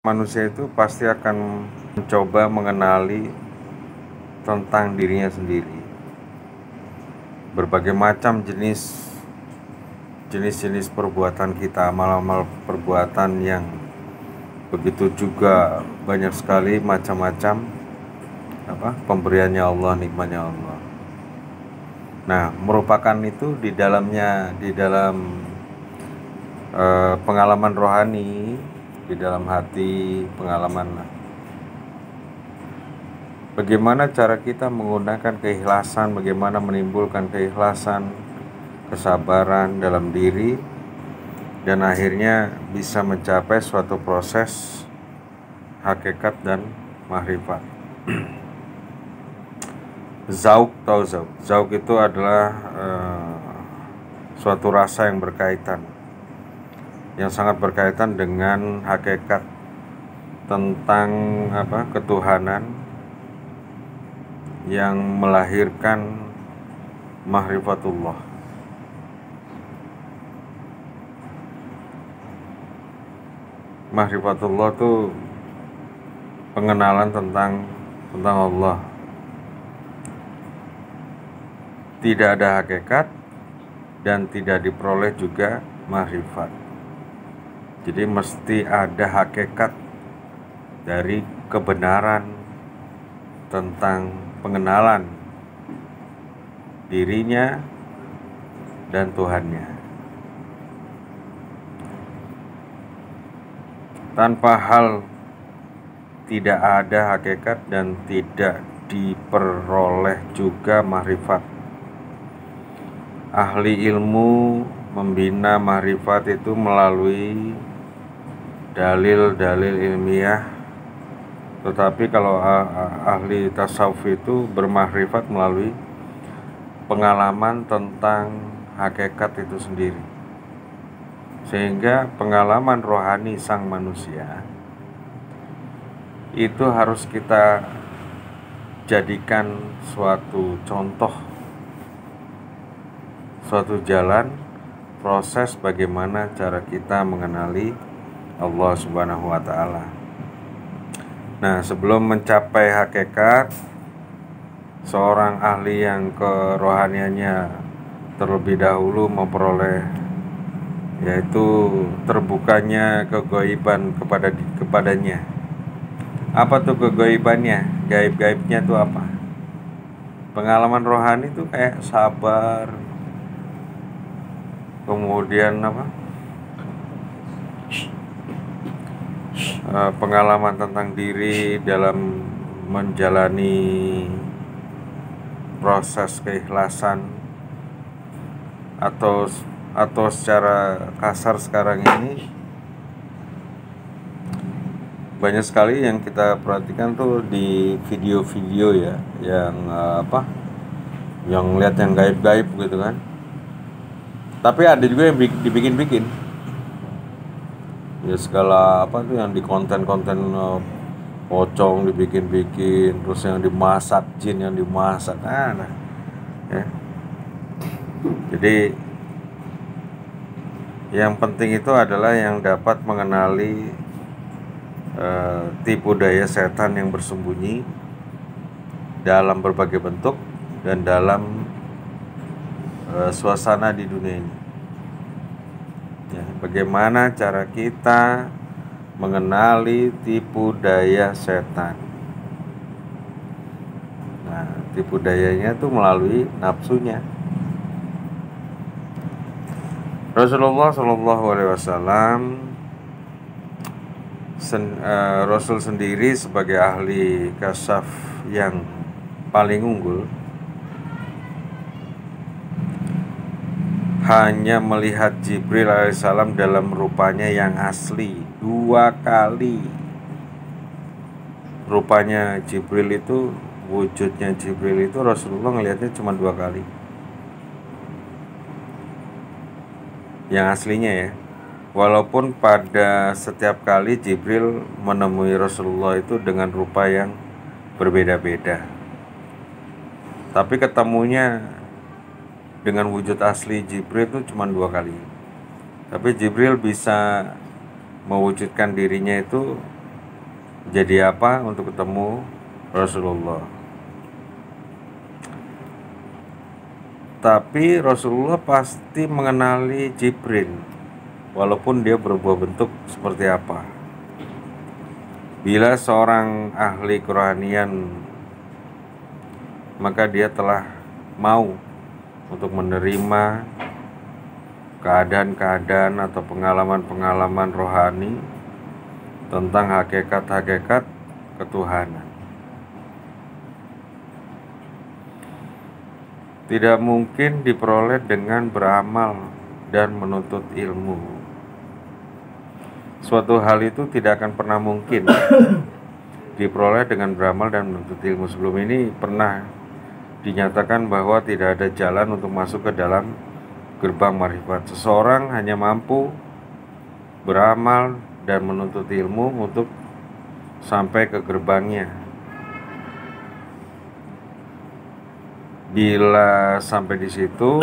manusia itu pasti akan mencoba mengenali tentang dirinya sendiri. Berbagai macam jenis-jenis perbuatan kita, amal-amal perbuatan yang begitu juga banyak sekali macam-macam pemberiannya Allah, nikmatnya Allah. Nah, merupakan itu di dalam pengalaman rohani, di dalam hati, pengalaman. Bagaimana cara kita menggunakan keikhlasan, bagaimana menimbulkan keikhlasan, kesabaran dalam diri, dan akhirnya bisa mencapai suatu proses hakikat dan mahrifat. Zauk, tahu zauk? Zauk itu adalah suatu rasa yang berkaitan, yang sangat berkaitan dengan hakikat tentang ketuhanan yang melahirkan mahrifatullah. Mahrifatullah itu pengenalan tentang Allah. Tidak ada hakikat dan tidak diperoleh juga mahrifat. Jadi mesti ada hakikat dari kebenaran tentang pengenalan dirinya dan Tuhannya. Tanpa hal tidak ada hakikat dan tidak diperoleh juga mahrifat. Ahli ilmu membina mahrifat itu melalui dalil-dalil ilmiah, tetapi kalau ahli tasawuf itu bermahrifat melalui pengalaman tentang hakikat itu sendiri. Sehingga pengalaman rohani sang manusia itu harus kita jadikan suatu contoh, suatu jalan, proses bagaimana cara kita mengenali Allah Subhanahu wa Ta'ala. Nah, sebelum mencapai hakikat, seorang ahli yang kerohaniannya terlebih dahulu memperoleh, yaitu terbukanya kegaiban kepadanya. Apa tuh kegaibannya? Gaib-gaibnya tuh apa? Pengalaman rohani tuh kayak sabar, kemudian pengalaman tentang diri dalam menjalani proses keikhlasan, atau secara kasar sekarang ini banyak sekali yang kita perhatikan tuh di video-video ya, yang yang lihat yang gaib-gaib gitu kan. Tapi ada juga yang dibikin-bikin. Ya segala tuh yang di konten-konten pocong dibikin-bikin, terus yang dimasak, jin yang dimasak. Nah, ya. Jadi yang penting itu adalah yang dapat mengenali tipu daya setan yang bersembunyi dalam berbagai bentuk dan dalam suasana di dunia ini. Ya, bagaimana cara kita mengenali tipu daya setan? Nah, tipu dayanya itu melalui nafsunya. Rasulullah SAW, Rasul sendiri sebagai ahli kasyaf yang paling unggul, hanya melihat Jibril alaihissalam dalam rupanya yang asli 2 kali. Rupanya Jibril itu, wujudnya Jibril itu Rasulullah ngelihatnya cuma 2 kali. Yang aslinya ya. Walaupun pada setiap kali Jibril menemui Rasulullah itu dengan rupa yang berbeda-beda, tapi ketemunya dengan wujud asli Jibril itu cuma 2 kali. Tapi Jibril bisa mewujudkan dirinya itu Jadi apa untuk ketemu Rasulullah? Tapi Rasulullah pasti mengenali Jibril, walaupun dia berubah bentuk seperti apa. Bila seorang ahli kerohanian, maka dia telah mau untuk menerima keadaan-keadaan atau pengalaman-pengalaman rohani tentang hakikat-hakikat ketuhanan. Tidak mungkin diperoleh dengan beramal dan menuntut ilmu. Suatu hal itu tidak akan pernah mungkin diperoleh dengan beramal dan menuntut ilmu. Sebelum ini pernah dinyatakan bahwa tidak ada jalan untuk masuk ke dalam gerbang marifat. Seseorang hanya mampu beramal dan menuntut ilmu untuk sampai ke gerbangnya. Bila sampai di situ,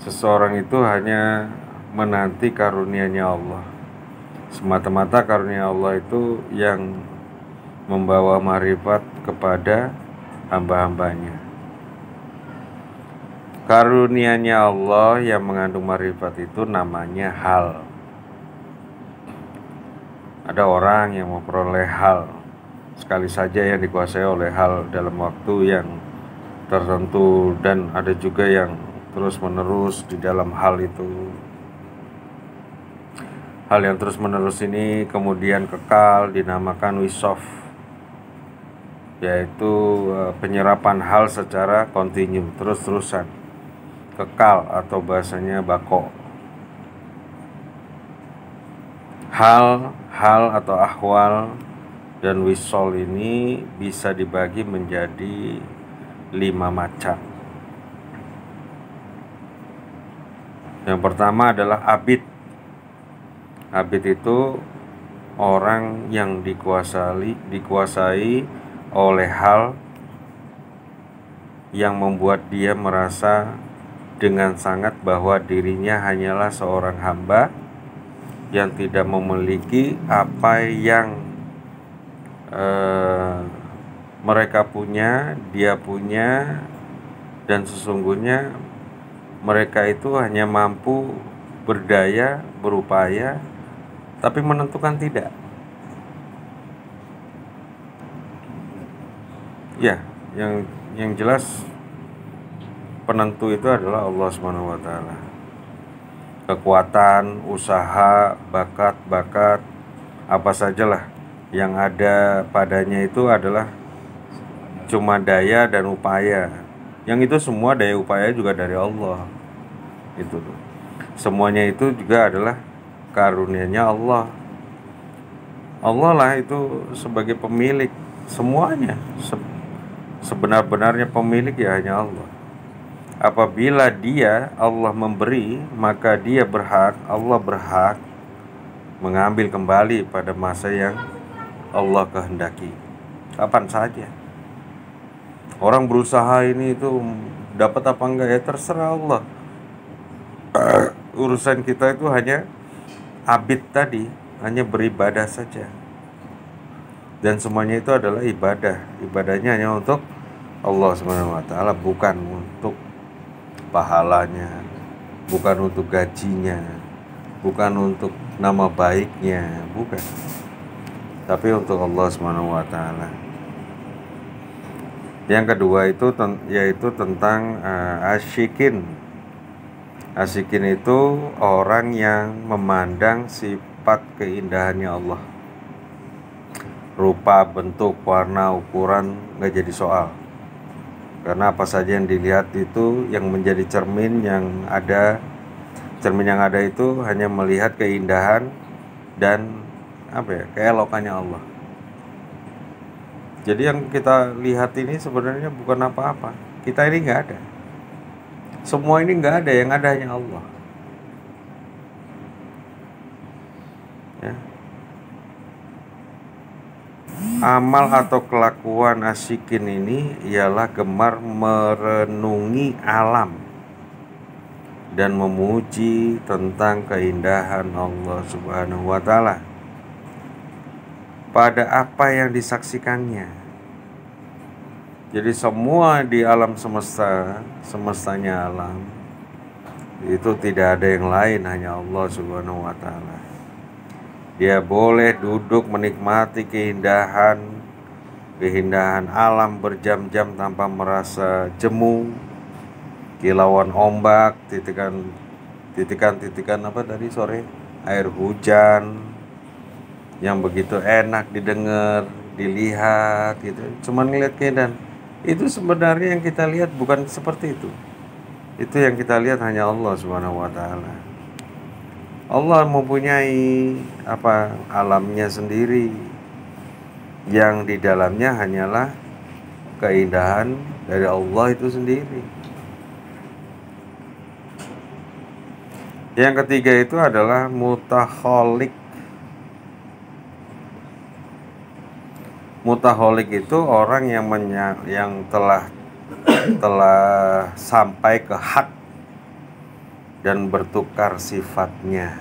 seseorang itu hanya menanti karunia-Nya Allah. Semata-mata karunia Allah itu yang membawa marifat kepada hamba-hambanya. Karunia-Nya Allah yang mengandung marifat itu namanya hal. Ada orang yang memperoleh hal sekali saja yang dikuasai oleh hal dalam waktu yang tertentu, dan ada juga yang terus-menerus di dalam hal itu. Hal yang terus-menerus ini kemudian kekal, dinamakan wisof, yaitu penyerapan hal secara kontinu, terus-terusan, kekal, atau bahasanya bako. Hal atau ahwal dan wisol ini bisa dibagi menjadi 5 macam. Yang pertama adalah abid. Abid itu orang yang dikuasai oleh hal yang membuat dia merasa dengan sangat bahwa dirinya hanyalah seorang hamba yang tidak memiliki apa yang mereka punya, dia punya, dan sesungguhnya mereka itu hanya mampu berdaya, berupaya, tapi menentukan tidak. Ya, yang jelas penentu itu adalah Allah Subhanahu wa taala. Kekuatan, usaha, bakat, apa sajalah yang ada padanya itu adalah cuma daya dan upaya. Yang itu semua daya upaya juga dari Allah. Itu tuh. Semuanya itu juga adalah karunia-Nya Allah. Allah lah itu sebagai pemilik semuanya. Sebenar-benarnya pemilik ya hanya Allah. Apabila Allah memberi, maka Allah berhak mengambil kembali pada masa yang Allah kehendaki. Kapan saja. Orang berusaha ini itu dapat apa enggak ya terserah Allah. Urusan kita itu hanya abid tadi, hanya beribadah saja. Dan semuanya itu adalah ibadah. Ibadahnya hanya untuk Allah Subhanahu wa taala, bukan untuk pahalanya, bukan untuk gajinya, bukan untuk nama baiknya, bukan. Tapi untuk Allah Subhanahu wa taala. Yang kedua itu yaitu tentang asyikin. Asyikin itu orang yang memandang sifat keindahannya Allah. Rupa, bentuk, warna, ukuran nggak jadi soal. Karena apa saja yang dilihat itu yang menjadi cermin yang ada itu hanya melihat keindahan dan keelokannya Allah. Jadi yang kita lihat ini sebenarnya bukan apa-apa. Kita ini nggak ada. Semua ini nggak ada, yang ada hanya Allah. Ya. Amal atau kelakuan asyikin ini ialah gemar merenungi alam dan memuji tentang keindahan Allah Subhanahu wa taala. pada apa yang disaksikannya. Jadi semua di alam semesta, semestanya alam, itu tidak ada yang lain, hanya Allah Subhanahu wa Ta'ala. Dia boleh duduk menikmati keindahan alam berjam-jam tanpa merasa jemu, kilauan ombak, titikan apa tadi sore, air hujan yang begitu enak didengar, dilihat gitu. Cuman ngeliat keindahan. Itu sebenarnya yang kita lihat bukan seperti itu. Itu yang kita lihat hanya Allah Subhanahu wa Ta'ala. Allah mempunyai alamnya sendiri, yang di dalamnya hanyalah keindahan dari Allah itu sendiri. Yang ketiga itu adalah mutaholik. Mutaholik itu orang yang telah sampai ke hak dan bertukar sifatnya.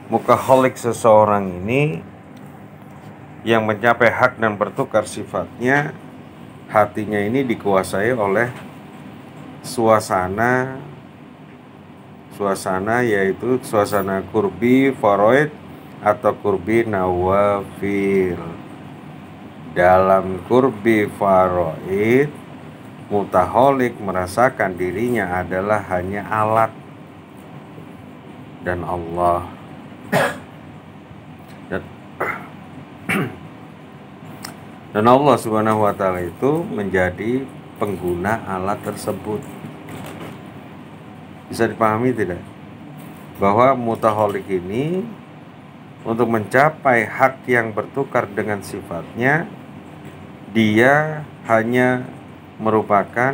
Mutaholik seseorang ini yang mencapai hak dan bertukar sifatnya, hatinya ini dikuasai oleh suasana yaitu suasana kurbi faraid atau kurbi nawafil. Dalam kurbi faraid, mutaholik merasakan dirinya adalah hanya alat dan Allah. Dan Allah Subhanahu wa Ta'ala itu menjadi pengguna alat tersebut. Bisa dipahami tidak? Bahwa mutaholik ini untuk mencapai hak yang bertukar dengan sifatnya, dia hanya merupakan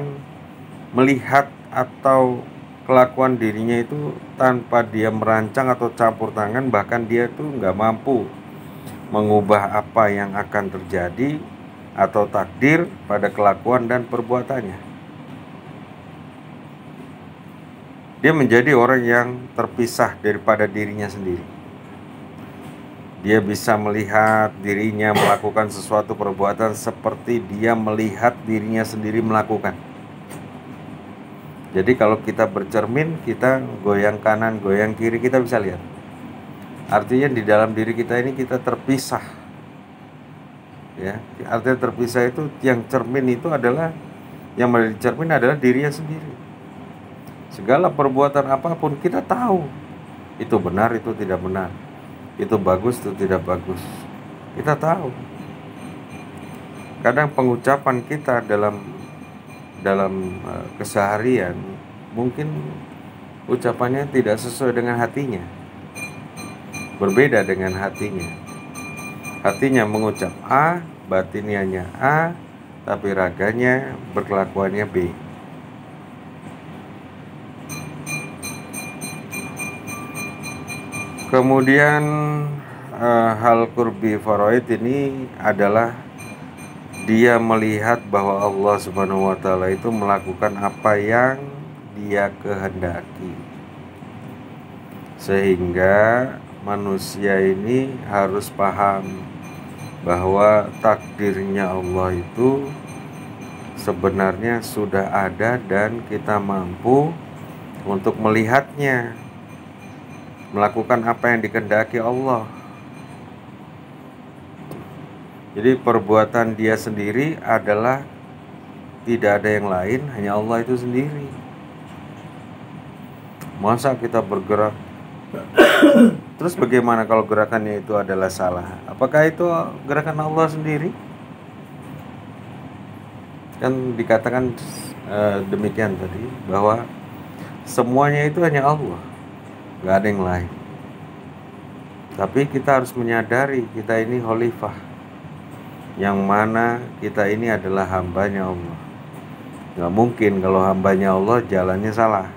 melihat atau kelakuan dirinya itu tanpa dia merancang atau campur tangan. Bahkan dia tuh nggak mampu mengubah apa yang akan terjadi atau takdir pada kelakuan dan perbuatannya. Dia menjadi orang yang terpisah daripada dirinya sendiri. Dia bisa melihat dirinya melakukan sesuatu perbuatan seperti dia melihat dirinya sendiri melakukan. Jadi kalau kita bercermin, kita goyang kanan, goyang kiri, kita bisa lihat. Artinya di dalam diri kita ini kita terpisah. Ya, artinya terpisah itu, yang cermin itu adalah, yang menjadi cermin adalah dirinya sendiri. Segala perbuatan apapun kita tahu itu benar, itu tidak benar, itu bagus, itu tidak bagus. Kita tahu. Kadang pengucapan kita dalam keseharian mungkin ucapannya tidak sesuai dengan hatinya, berbeda dengan hatinya. Hatinya mengucap A, batiniannya A, tapi raganya berkelakuannya B. Kemudian hal kurbi faraid ini adalah dia melihat bahwa Allah Subhanahu wa Ta'ala itu melakukan apa yang dia kehendaki, sehingga manusia ini harus paham bahwa takdirnya Allah itu sebenarnya sudah ada dan kita mampu untuk melihatnya, melakukan apa yang dikehendaki Allah. Jadi perbuatan dia sendiri adalah tidak ada yang lain, hanya Allah itu sendiri. Masa kita bergerak, terus bagaimana kalau gerakannya itu adalah salah? Apakah itu gerakan Allah sendiri? Kan dikatakan demikian tadi, bahwa semuanya itu hanya Allah, gak ada yang lain. Tapi kita harus menyadari kita ini khalifah, yang mana kita ini adalah hambanya Allah. Gak mungkin kalau hambanya Allah jalannya salah,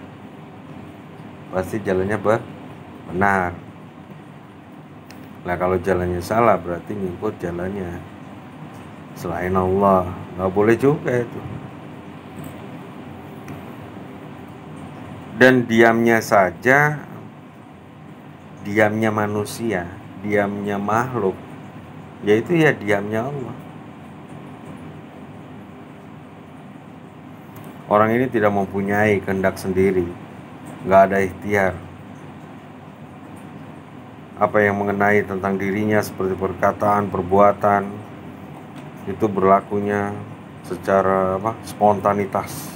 pasti jalannya benar. Nah kalau jalannya salah berarti ngikut jalannya selain Allah, gak boleh juga itu. Dan diamnya saja, diamnya manusia, diamnya makhluk, yaitu ya diamnya Allah. Orang ini tidak mempunyai kehendak sendiri, nggak ada ikhtiar. Apa yang mengenai tentang dirinya seperti perkataan, perbuatan, itu berlakunya secara spontanitas.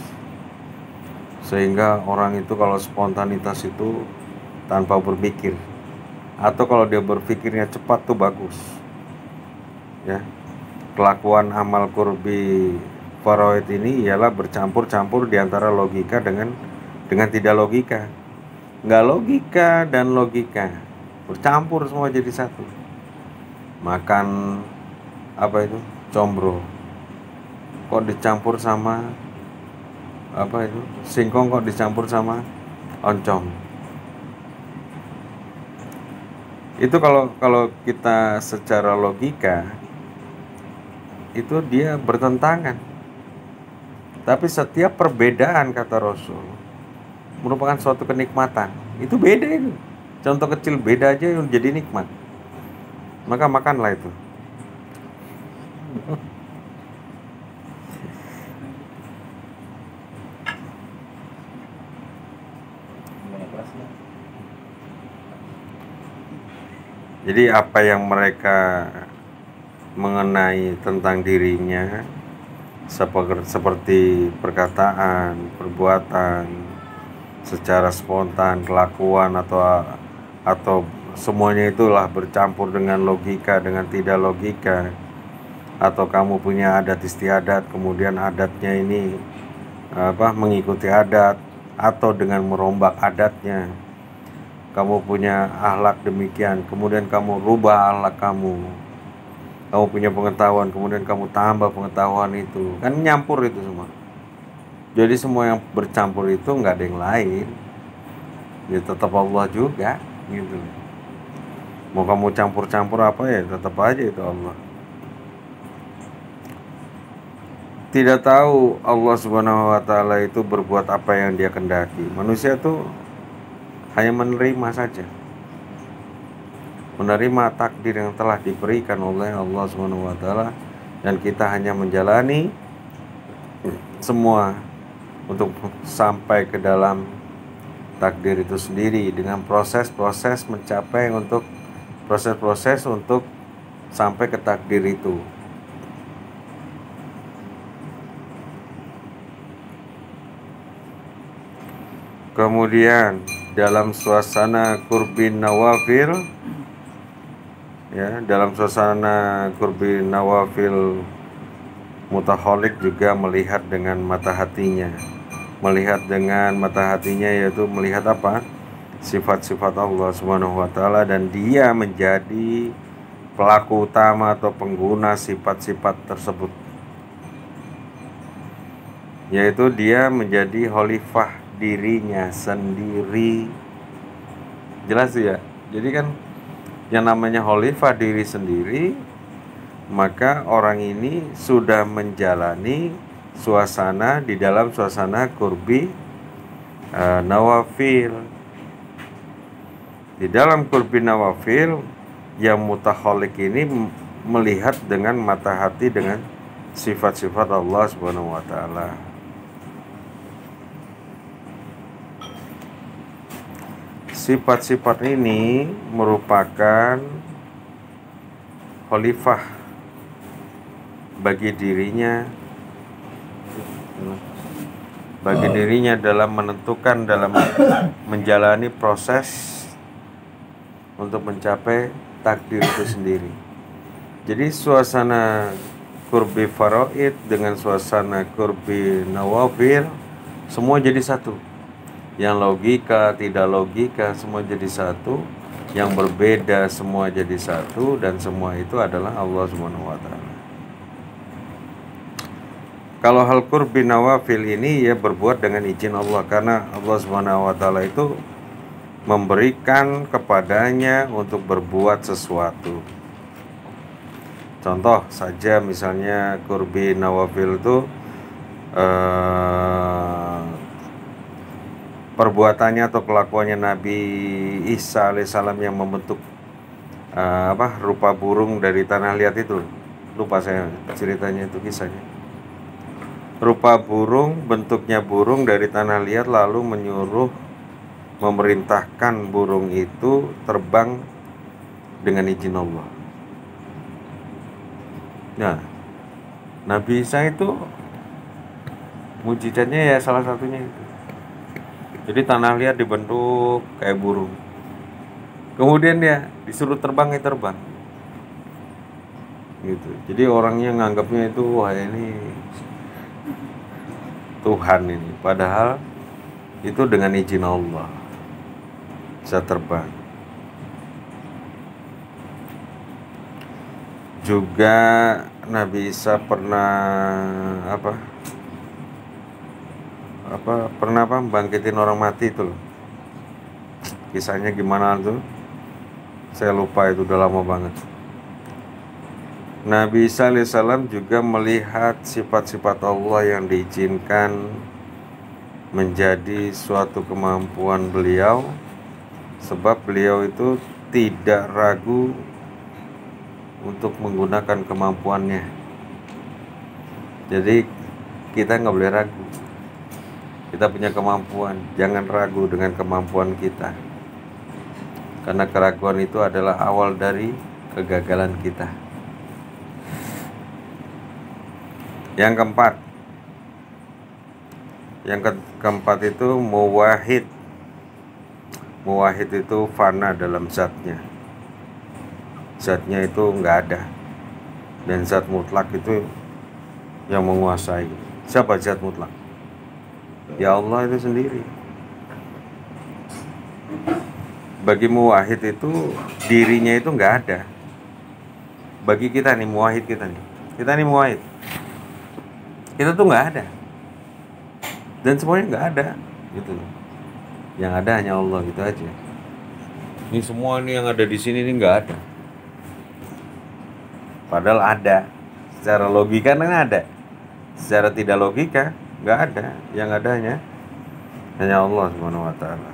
Sehingga orang itu kalau spontanitas itu tanpa berpikir, atau kalau dia berpikirnya cepat tuh bagus. Ya. Kelakuan amal qurbi faraid ini ialah bercampur-campur di antara logika dengan tidak logika. Nggak logika dan logika bercampur semua jadi satu. Makan combro, kok dicampur sama singkong, kok dicampur sama oncom. Itu kalau kita secara logika itu dia bertentangan. Tapi setiap perbedaan, kata Rasul, merupakan suatu kenikmatan. Itu beda itu. Contoh kecil beda aja yang jadi nikmat. Maka makanlah itu. Jadi apa yang mereka mengenai tentang dirinya, seperti perkataan, perbuatan, secara spontan, kelakuan atau semuanya itulah bercampur dengan logika dengan tidak logika. Atau kamu punya adat istiadat, kemudian adatnya ini mengikuti adat, atau dengan merombak adatnya. Kamu punya akhlak demikian, kemudian kamu rubah akhlak kamu. Kamu punya pengetahuan, kemudian kamu tambah pengetahuan itu. Kan nyampur itu semua. Jadi semua yang bercampur itu nggak ada yang lain. Ya tetap Allah juga gitu. Mau kamu campur-campur apa ya tetap aja itu Allah. Tidak tahu Allah Subhanahu wa Ta'ala itu berbuat apa yang Dia kehendaki. Manusia tuh hanya menerima saja. Menerima takdir yang telah diberikan oleh Allah Subhanahu wa Ta'ala, dan kita hanya menjalani semua untuk sampai ke dalam takdir itu sendiri dengan proses-proses untuk sampai ke takdir itu. Kemudian dalam suasana qurbin nawafil, dalam suasana qurbin nawafil, mutaholik juga melihat dengan mata hatinya. Melihat dengan mata hatinya yaitu melihat apa? Sifat-sifat Allah Subhanahu wa Ta'ala, dan dia menjadi pelaku utama atau pengguna sifat-sifat tersebut. Yaitu dia menjadi khalifah dirinya sendiri. Jelas ya? Jadi kan yang namanya khalifah diri sendiri, maka orang ini sudah menjalani suasana di dalam suasana qurbi nawafil. Di dalam qurbi nawafil, yang mutakhalik ini melihat dengan mata hati dengan sifat-sifat Allah Subhanahu wa Ta'ala. Sifat-sifat ini merupakan khalifah bagi dirinya dalam menentukan, dalam menjalani proses untuk mencapai takdir itu sendiri. Jadi suasana qurbi faraid dengan suasana qurbi nawafil semua jadi satu. Yang logika, tidak logika, semua jadi satu. Yang berbeda semua jadi satu, dan semua itu adalah Allah Subhanahu wa Ta'ala. Kalau hal qurbi nawafil ini ya berbuat dengan izin Allah, karena Allah Subhanahu wa Ta'ala itu memberikan kepadanya untuk berbuat sesuatu. Contoh saja misalnya qurbi nawafil itu perbuatannya atau kelakuannya Nabi Isa alaihissalam yang membentuk rupa burung dari tanah liat itu, lupa saya ceritanya itu kisahnya. Rupa burung, bentuknya burung dari tanah liat, lalu memerintahkan burung itu terbang dengan izin Allah. Nah, Nabi Isa itu mujizatnya ya salah satunya itu. Jadi tanah liat dibentuk kayak burung. Kemudian dia disuruh terbang, ya terbang. Gitu. Jadi orangnya nganggapnya itu wah ini Tuhan ini. Padahal itu dengan izin Allah bisa terbang. Juga Nabi Isa pernah bangkitin orang mati itu loh. Kisahnya gimana tuh? Saya lupa, itu udah lama banget. Nabi Isa alaihissalam juga melihat sifat-sifat Allah yang diizinkan menjadi suatu kemampuan beliau, sebab beliau itu tidak ragu untuk menggunakan kemampuannya. Jadi kita nggak boleh ragu. Kita punya kemampuan, jangan ragu dengan kemampuan kita. Karena keraguan itu adalah awal dari kegagalan kita. Yang keempat itu muwahhid. Muwahhid itu fana dalam zatnya. Zatnya itu nggak ada. Dan zat mutlak itu yang menguasai. Siapa zat mutlak? Ya Allah itu sendiri. Bagi muwahhid itu dirinya itu nggak ada. Bagi kita nih muwahhid, kita nih muwahhid, kita tuh nggak ada, dan semuanya nggak ada gitu. Yang ada hanya Allah, gitu aja. Ini semua ini yang ada di sini ini nggak ada, padahal ada. Secara logika kan ada, secara tidak logika nggak ada. Yang ada hanya Allah Subhanahu wa Ta'ala.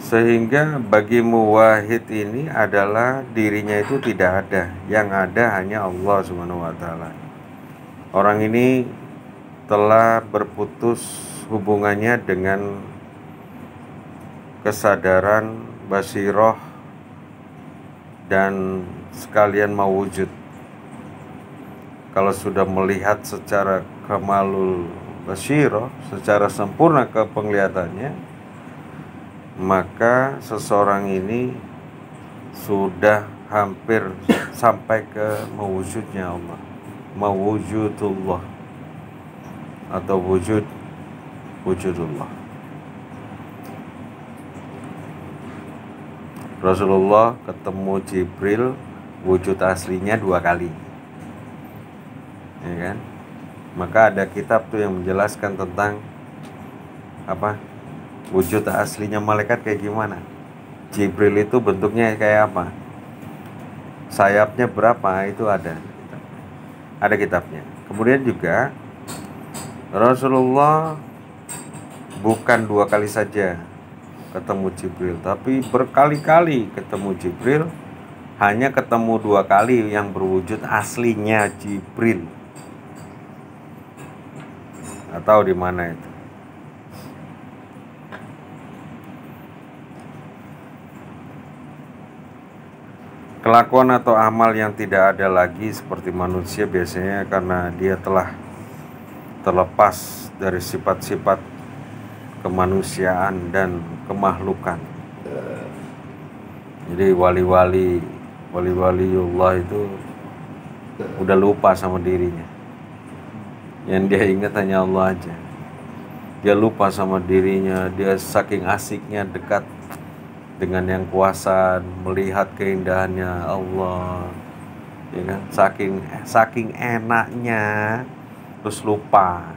Sehingga bagi muwahhid ini adalah dirinya itu tidak ada, yang ada hanya Allah Subhanahu wa Ta'ala. Orang ini telah berputus hubungannya dengan kesadaran basiroh dan sekalian mawujud. Kalau sudah melihat secara kamalul basiroh, secara sempurna ke penglihatannya, maka seseorang ini sudah hampir sampai ke mewujudnya Allah, mewujudullah, atau wujudullah. Rasulullah ketemu Jibril wujud aslinya 2 kali, ya kan? Maka ada kitab tuh yang menjelaskan tentang wujud aslinya malaikat kayak gimana. Jibril itu bentuknya kayak apa, sayapnya berapa, itu ada kitabnya. Kemudian juga Rasulullah bukan 2 kali saja ketemu Jibril, tapi berkali-kali ketemu Jibril. Hanya ketemu 2 kali yang berwujud aslinya Jibril. Atau di mana itu? Kelakuan atau amal yang tidak ada lagi seperti manusia biasanya karena dia telah terlepas dari sifat-sifat kemanusiaan dan kemahlukan. Jadi wali-waliullah itu udah lupa sama dirinya. Yang dia ingat hanya Allah aja. Dia lupa sama dirinya, dia saking asiknya dekat dengan yang kuasa, melihat keindahannya Allah, ya kan? Saking enaknya, terus lupa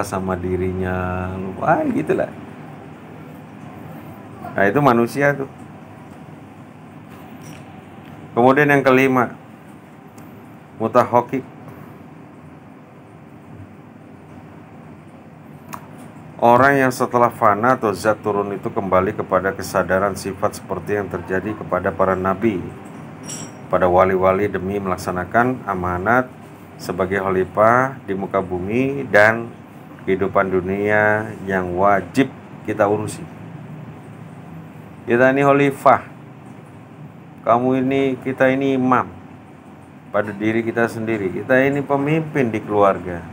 sama dirinya, lupa, gitulah. Nah itu manusia tuh. Kemudian yang kelima, mutahaqqiq. Orang yang setelah fana atau zat turun itu kembali kepada kesadaran sifat seperti yang terjadi kepada para nabi, pada wali-wali demi melaksanakan amanat sebagai khalifah di muka bumi dan kehidupan dunia yang wajib kita urusi. Kita ini khalifah, kita ini imam pada diri kita sendiri. Kita ini pemimpin di keluarga.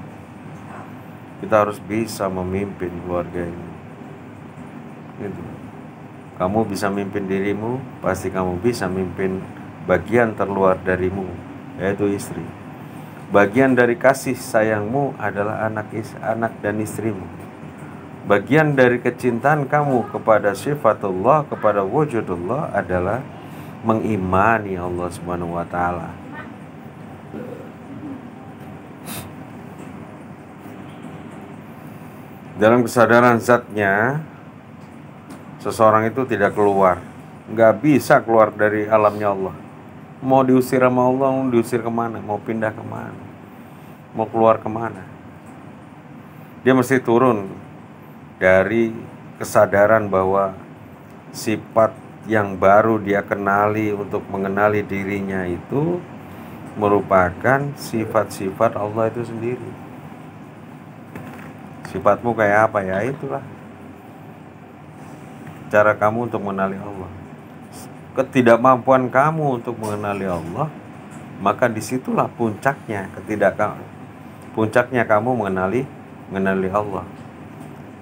Kita harus bisa memimpin keluarga ini. Gitu. Kamu bisa mimpin dirimu, pasti kamu bisa mimpin bagian terluar darimu, yaitu istri. Bagian dari kasih sayangmu adalah anak dan istrimu. Bagian dari kecintaan kamu kepada sifatullah, kepada wujudullah adalah mengimani Allah Subhanahu wa taala. Dalam kesadaran zatnya, seseorang itu tidak keluar, nggak bisa keluar dari alamnya Allah. Mau diusir sama Allah, mau diusir kemana, mau pindah kemana, mau keluar kemana. Dia mesti turun dari kesadaran bahwa sifat yang baru dia kenali untuk mengenali dirinya itu merupakan sifat-sifat Allah itu sendiri. Sifatmu kayak apa ya, itulah cara kamu untuk mengenali Allah. Ketidakmampuan kamu untuk mengenali Allah, maka disitulah puncaknya puncaknya kamu mengenali Allah.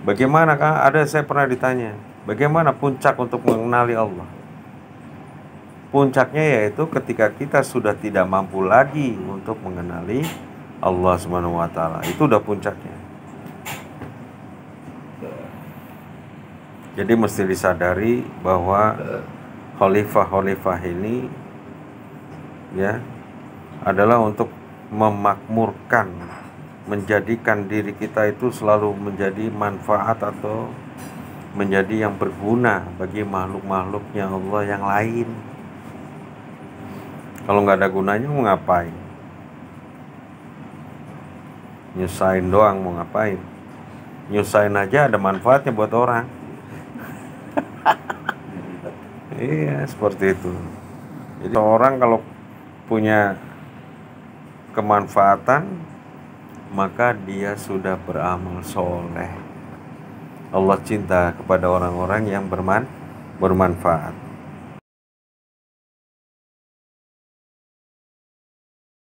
Bagaimana saya pernah ditanya, bagaimana puncak untuk mengenali Allah? Puncaknya yaitu ketika kita sudah tidak mampu lagi untuk mengenali Allah Subhanahu wa taala. Itu udah puncaknya. Jadi mesti disadari bahwa khalifah ini ya adalah untuk memakmurkan, menjadikan diri kita itu selalu menjadi manfaat atau menjadi yang berguna bagi makhluk-makhluknya Allah yang lain. Kalau nggak ada gunanya mau ngapain? Nyusahin doang mau ngapain? Nyusahin aja ada manfaatnya buat orang. Iya, seperti itu. Jadi orang kalau punya kemanfaatan, maka dia sudah beramal soleh. Allah cinta kepada orang-orang yang bermanfaat.